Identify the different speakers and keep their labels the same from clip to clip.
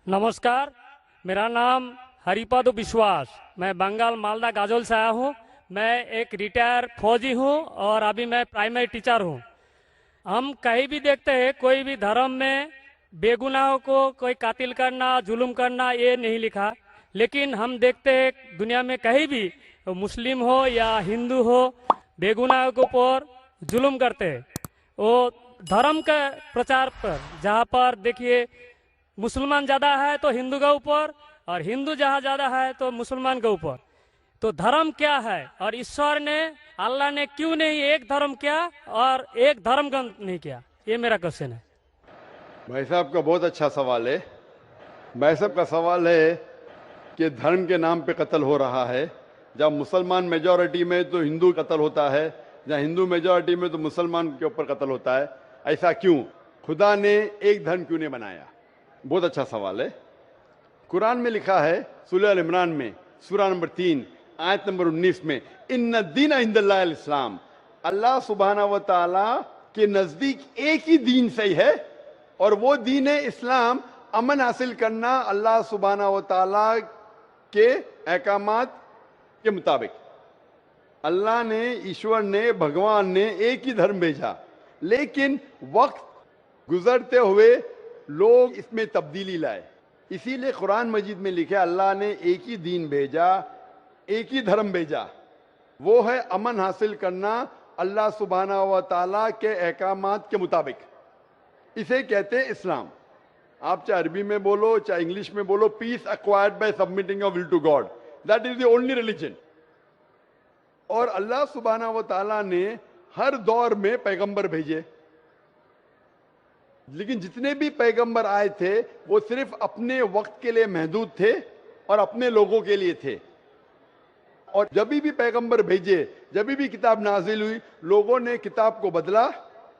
Speaker 1: नमस्कार, मेरा नाम हरिपद विश्वास। मैं बंगाल मालदा गाजोल से आया हूँ। मैं एक रिटायर फौजी हूँ और अभी मैं प्राइमरी टीचर हूँ। हम कहीं भी देखते हैं कोई भी धर्म में बेगुनाहों को कोई कातिल करना, जुल्म करना, ये नहीं लिखा। लेकिन हम देखते हैं दुनिया में कहीं भी मुस्लिम हो या हिंदू हो, बेगुनाहों के ऊपर जुल्म करते हैं। वो धर्म के प्रचार पर, जहाँ पर देखिए मुसलमान ज़्यादा है तो हिंदू के ऊपर, और हिंदू जहाँ ज़्यादा है तो मुसलमान के ऊपर। तो धर्म क्या है, और ईश्वर ने, अल्लाह ने क्यों नहीं एक धर्म किया और एक धर्म ग्रंथ नहीं किया? ये मेरा क्वेश्चन है।
Speaker 2: भाई साहब का बहुत अच्छा सवाल है। भाई साहब का सवाल है कि धर्म के नाम पे कत्ल हो रहा है। जहाँ मुसलमान मेजॉरिटी में तो हिंदू कत्ल होता है, जहाँ हिंदू मेजॉरिटी में तो मुसलमान के ऊपर कत्ल होता है। ऐसा क्यों? खुदा ने एक धर्म क्यों नहीं बनाया? बहुत अच्छा सवाल है। कुरान में लिखा है सूरह अल इमरान में सूरा नंबर 3 आयत नंबर 19 में, इन्ना दीन इंदल्लाह इस्लाम, अल्लाह सुब्हाना व तआला के नजदीक एक ही दीन सही है और वो दीन है इस्लाम। अमन हासिल करना अल्लाह सुब्हाना व तआला के अहकामात के मुताबिक। अल्लाह ने, ईश्वर ने, भगवान ने एक ही धर्म भेजा, लेकिन वक्त गुजरते हुए लोग इसमें तब्दीली लाए। इसीलिए कुरान मजीद में लिखे अल्लाह ने एक ही दीन भेजा, एक ही धर्म भेजा, वो है अमन हासिल करना अल्लाह सुब्हाना व तआला के अहकामात के मुताबिक। इसे कहते हैं इस्लाम। आप चाहे अरबी में बोलो चाहे इंग्लिश में बोलो, peace acquired by submitting your will to God, that is the only religion. और अल्लाह सुब्हाना व तआला ने हर दौर में पैगंबर भेजे, लेकिन जितने भी पैगंबर आए थे वो सिर्फ अपने वक्त के लिए महदूद थे और अपने लोगों के लिए थे। और जब भी पैगंबर भेजे, जब भी किताब नाजिल हुई, लोगों ने किताब को बदला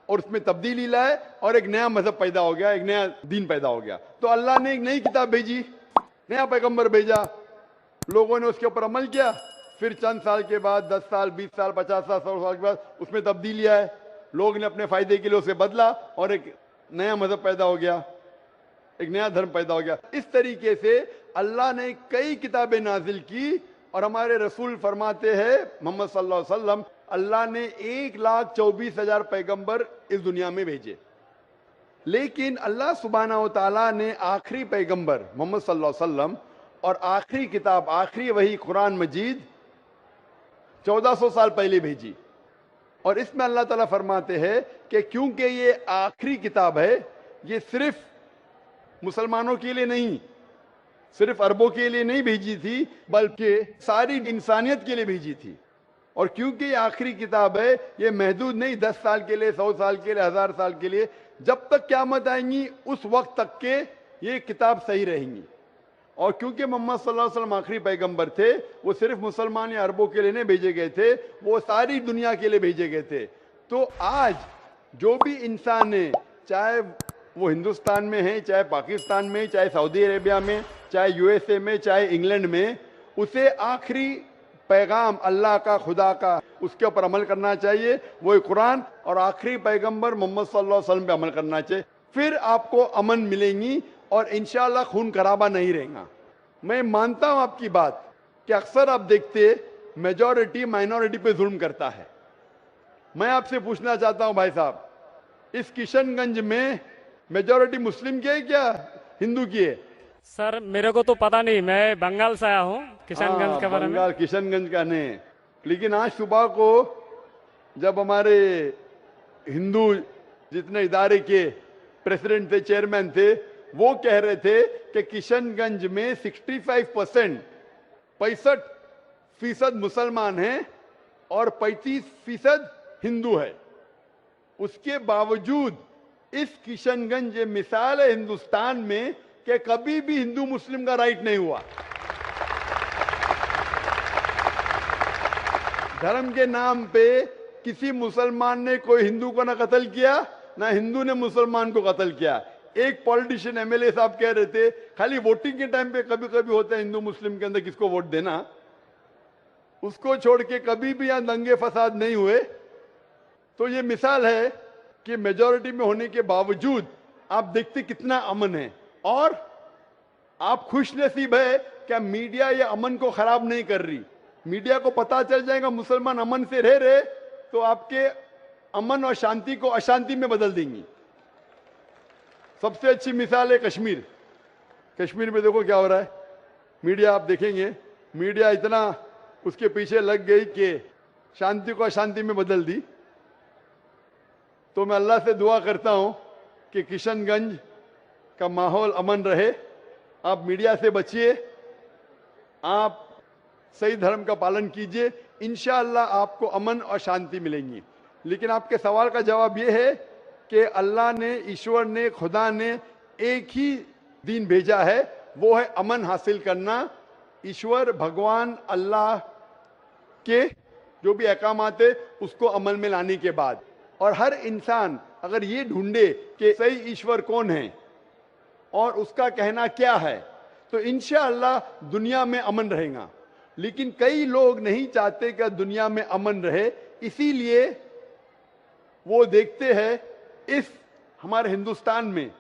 Speaker 2: और उसमें तब्दीली लाए और एक नया मजहब पैदा हो गया, एक नया दीन पैदा हो गया। तो अल्लाह ने एक नई किताब भेजी, नया पैगंबर भेजा, लोगों ने उसके ऊपर अमल किया। फिर चंद साल के बाद, 10 साल, 20 साल, 50 साल, 100 साल के बाद उसमें तब्दीली आए, लोग ने अपने फायदे के लिए उसे बदला और एक नया मजहब पैदा हो गया, एक नया धर्म पैदा हो गया। इस तरीके से अल्लाह ने कई किताबें नाजिल की और हमारे रसूल फरमाते हैं मोहम्मद सल्लल्लाहु अलैहि वसल्लम, अल्लाह ने 1,24,000 पैगंबर इस दुनिया में भेजे। लेकिन अल्लाह सुब्हाना व तआला ने आखिरी पैगंबर मोहम्मद सल्लल्लाहु अलैहि वसल्लम और आखिरी किताब, आखिरी वही कुरान मजीद 1400 साल पहले भेजी। और इसमें अल्लाह ताला फरमाते हैं कि क्योंकि ये आखिरी किताब है, ये सिर्फ मुसलमानों के लिए नहीं, सिर्फ अरबों के लिए नहीं भेजी थी, बल्कि सारी इंसानियत के लिए भेजी थी। और क्योंकि ये आखिरी किताब है, ये महदूद नहीं 10 साल के लिए, 100 साल के लिए, 1000 साल के लिए, जब तक क़यामत आएंगी उस वक्त तक के ये किताब सही रहेंगी। और क्योंकि मोहम्मद सल्लल्लाहु अलैहि वसल्लम आखिरी पैगंबर थे, वो सिर्फ मुसलमान या अरबों के लिए नहीं भेजे गए थे, वो सारी दुनिया के लिए भेजे गए थे। तो आज जो भी इंसान है, चाहे वो हिंदुस्तान में है, चाहे पाकिस्तान में, चाहे सऊदी अरेबिया में, चाहे यूएसए में, चाहे इंग्लैंड में, उसे आखिरी पैगाम अल्लाह का, खुदा का, उसके ऊपर अमल करना चाहिए, वो कुरान और आखिरी पैगंबर मोहम्मद सल्लल्लाहु अलैहि वसल्लम पे अमल करना चाहिए। फिर आपको अमन मिलेंगी और इंशाअल्लाह खून खराबा नहीं रहेगा। मैं मानता हूं आपकी बात कि अक्सर आप देखते मेजॉरिटी माइनॉरिटी पे जुल्म करता है। मैं आपसे पूछना चाहता हूं भाई साहब, इस किशनगंज में मेजॉरिटी मुस्लिम की है क्या हिंदू की है?
Speaker 1: सर मेरे को तो पता नहीं, मैं बंगाल से आया हूँ, किशनगंज के बारे में।
Speaker 2: बंगाल किशनगंज का नहीं, लेकिन आज सुबह को जब हमारे हिंदू जितने इदारे के प्रेसिडेंट थे, चेयरमैन थे, वो कह रहे थे कि किशनगंज में 65% मुसलमान हैं और 35% हिंदू है। उसके बावजूद इस किशनगंज ये मिसाल है हिंदुस्तान में कि कभी भी हिंदू मुस्लिम का राइट नहीं हुआ। धर्म के नाम पे किसी मुसलमान ने कोई हिंदू को ना कत्ल किया, ना हिंदू ने मुसलमान को कत्ल किया। एक पॉलिटिशियन एमएलए साहब कह रहे थे खाली वोटिंग के टाइम पे कभी कभी होता है हिंदू मुस्लिम के अंदर किसको वोट देना, उसको छोड़ के कभी भी यहां दंगे फसाद नहीं हुए। तो ये मिसाल है कि मेजॉरिटी में होने के बावजूद आप देखते कितना अमन है। और आप खुश नसीब है क्या मीडिया ये अमन को खराब नहीं कर रही। मीडिया को पता चल जाएगा मुसलमान अमन से रह रहे तो आपके अमन और शांति को अशांति में बदल देंगी। सबसे अच्छी मिसाल है कश्मीर। कश्मीर में देखो क्या हो रहा है। मीडिया आप देखेंगे, मीडिया इतना उसके पीछे लग गई कि शांति को अशांति में बदल दी। तो मैं अल्लाह से दुआ करता हूं कि किशनगंज का माहौल अमन रहे। आप मीडिया से बचिए, आप सही धर्म का पालन कीजिए, इंशाअल्लाह आपको अमन और शांति मिलेंगी। लेकिन आपके सवाल का जवाब ये है कि अल्लाह ने, ईश्वर ने, खुदा ने एक ही दीन भेजा है, वो है अमन हासिल करना। ईश्वर, भगवान, अल्लाह के जो भी अहकामात है उसको अमल में लाने के बाद, और हर इंसान अगर ये ढूंढे कि सही ईश्वर कौन है और उसका कहना क्या है, तो इंशाअल्लाह दुनिया में अमन रहेगा। लेकिन कई लोग नहीं चाहते कि दुनिया में अमन रहे, इसीलिए वो देखते हैं इस हमारे हिंदुस्तान में,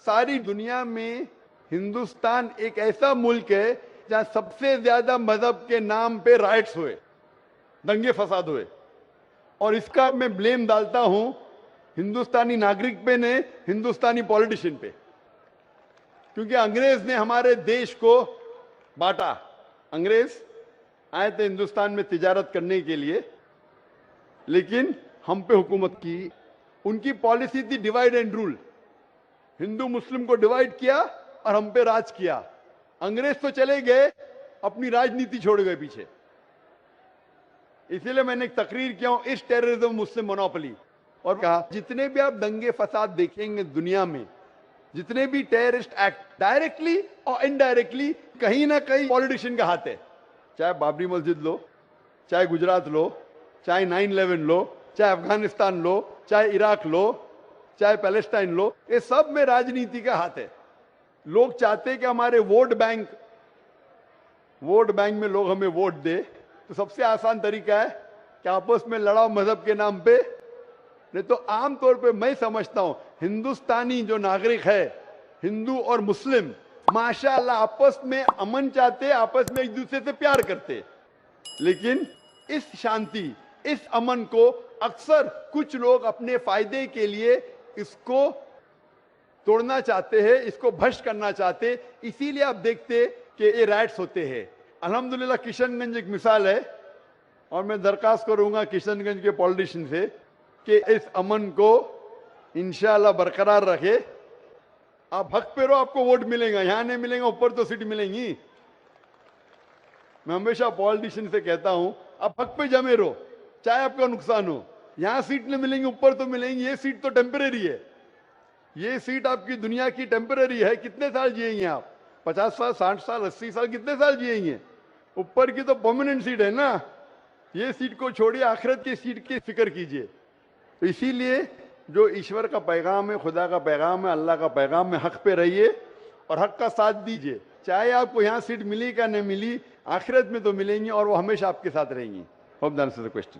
Speaker 2: सारी दुनिया में हिंदुस्तान एक ऐसा मुल्क है जहां सबसे ज्यादा मजहब के नाम पे राइट्स हुए, दंगे फसाद हुए। और इसका मैं ब्लेम डालता हूं हिंदुस्तानी नागरिक पे ने, हिंदुस्तानी पॉलिटिशियन पे, क्योंकि अंग्रेज ने हमारे देश को बांटा। अंग्रेज आए थे हिंदुस्तान में तिजारत करने के लिए, लेकिन हम पे हुकूमत की। उनकी पॉलिसी थी डिवाइड एंड रूल, हिंदू मुस्लिम को डिवाइड किया और हम पे राज किया। अंग्रेज तो चले गए, अपनी राजनीति छोड़ गए पीछे। इसीलिए मैंने एक तकरीर किया हूं, इस टेररिज्म मुस्लिम मोनोपोली, और कहा जितने भी आप दंगे फसाद देखेंगे दुनिया में, जितने भी टेररिस्ट एक्ट डायरेक्टली और इनडायरेक्टली कहीं ना कहीं पॉलिटिशियन का हाथ है। चाहे बाबरी मस्जिद लो, चाहे गुजरात लो, चाहे 9/11 लो, चाहे अफगानिस्तान लो, चाहे इराक लो, चाहे पैलेस्टाइन लो, ये सब में राजनीति का हाथ है। लोग चाहते हैं कि हमारे वोट बैंक में लोग हमें वोट दे, तो सबसे आसान तरीका है कि आपस में लड़ाओ मजहब के नाम पे। नहीं तो आमतौर पे मैं समझता हूं हिंदुस्तानी जो नागरिक है, हिंदू और मुस्लिम, माशाअल्लाह आपस में अमन चाहते, आपस में एक दूसरे से प्यार करते। लेकिन इस शांति, इस अमन को अक्सर कुछ लोग अपने फायदे के लिए इसको तोड़ना चाहते हैं, इसको भ्रष्ट करना चाहते। इसीलिए आप देखते कि ये राइट्स होते हैं। अल्हम्दुलिल्लाह किशनगंज एक मिसाल है, और मैं दरखास्त करूंगा किशनगंज के पॉलिटिशियन से कि इस अमन को इंशाअल्लाह बरकरार रखे। आप हक पे रहो, आपको वोट मिलेगा, यहां नहीं मिलेगा, ऊपर तो सीट मिलेंगी। मैं हमेशा पॉलिटिशियन से कहता हूं आप हक पे जमे रहो, चाहे आपका नुकसान हो। यहां सीट नहीं मिलेंगी, ऊपर तो मिलेंगी। ये सीट तो टेम्परेरी है, ये सीट आपकी दुनिया की टेम्परेरी है। कितने साल जिएंगे आप? 50 साल, 60 साल, 80 साल, कितने साल जिएंगे? ऊपर की तो परमानेंट सीट है ना। ये सीट को छोड़िए, आखिरत की सीट की फिक्र कीजिए। तो इसीलिए जो ईश्वर का पैगाम है, खुदा का पैगाम है, अल्लाह का पैगाम है, हक पे रहिए और हक का साथ दीजिए। चाहे आपको यहाँ सीट मिली क्या नहीं मिली, आखिरत में तो मिलेंगी और वो हमेशा आपके साथ रहेंगी। Hope that answers the question.